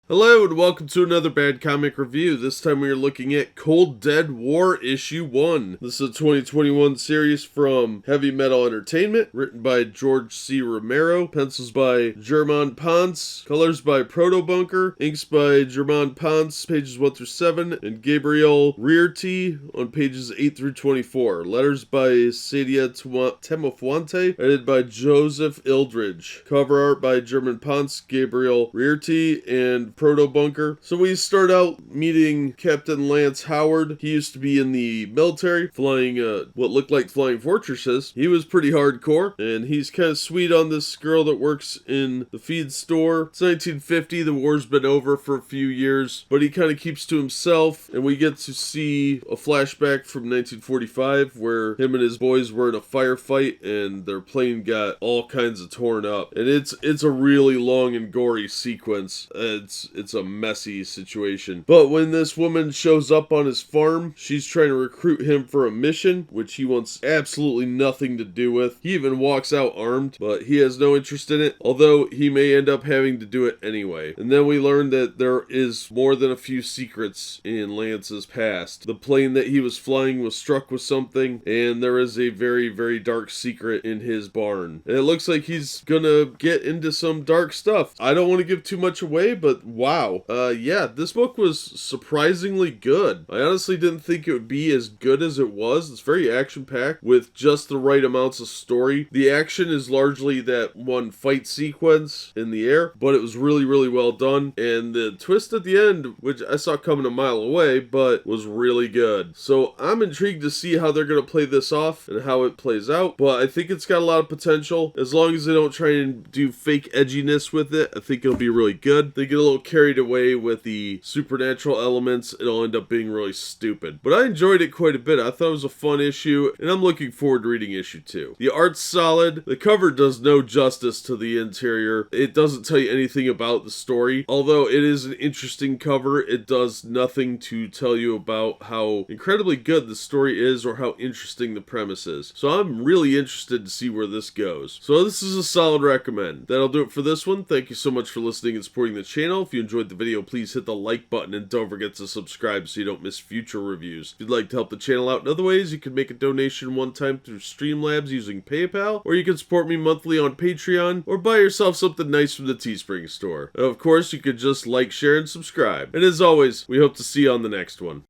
Hello and welcome to another Bad Comic Review. This time we are looking at Cold Dead War Issue 1. This is a 2021 series from Heavy Metal Entertainment, written by George C. Romero, pencils by German Ponce, colors by Photobunker, inks by German Ponce, pages 1 through 7, and Gabriel Rearte on pages 8 through 24. Letters by Saida Temofonte, edited by Joseph Ildridge. Cover art by German Ponce Gabriel Rearte and Photobunker. So we start out meeting Captain Lance Howard. He used to be in the military, flying what looked like flying fortresses. He was pretty hardcore, and he's kind of sweet on this girl that works in the feed store. It's 1950, the war's been over for a few years, but he kind of keeps to himself, and we get to see a flashback from 1945 where him and his boys were in a firefight, and their plane got all kinds of torn up. And it's a really long and gory sequence. It's a messy situation. But when this woman shows up on his farm, she's trying to recruit him for a mission, which he wants absolutely nothing to do with. He even walks out armed, but he has no interest in it, although he may end up having to do it anyway. And then we learn that there is more than a few secrets in Lance's past. The plane that he was flying was struck with something, and there is a very, very dark secret in his barn. And it looks like he's gonna get into some dark stuff. I don't want to give too much away, but wow. Yeah, this book was surprisingly good. I honestly didn't think it would be as good as it was. It's very action-packed with just the right amounts of story. The action is largely that one fight sequence in the air, but it was really, really well done. And the twist at the end, which I saw coming a mile away, but was really good. So I'm intrigued to see how they're going to play this off and how it plays out, but I think it's got a lot of potential. As long as they don't try and do fake edginess with it, I think it'll be really good. They get a little carried away with the supernatural elements, it'll end up being really stupid. But I enjoyed it quite a bit. I thought it was a fun issue, and I'm looking forward to reading issue 2. The art's solid. The cover does no justice to the interior. It doesn't tell you anything about the story. Although it is an interesting cover, it does nothing to tell you about how incredibly good the story is or how interesting the premise is. So I'm really interested to see where this goes. So this is a solid recommend. That'll do it for this one. Thank you so much for listening and supporting the channel. If you enjoyed the video, please hit the like button and don't forget to subscribe so you don't miss future reviews. If you'd like to help the channel out in other ways, you can make a donation one time through Streamlabs using PayPal, or you can support me monthly on Patreon, or buy yourself something nice from the Teespring store. And of course, you could just like, share, and subscribe. And as always, we hope to see you on the next one.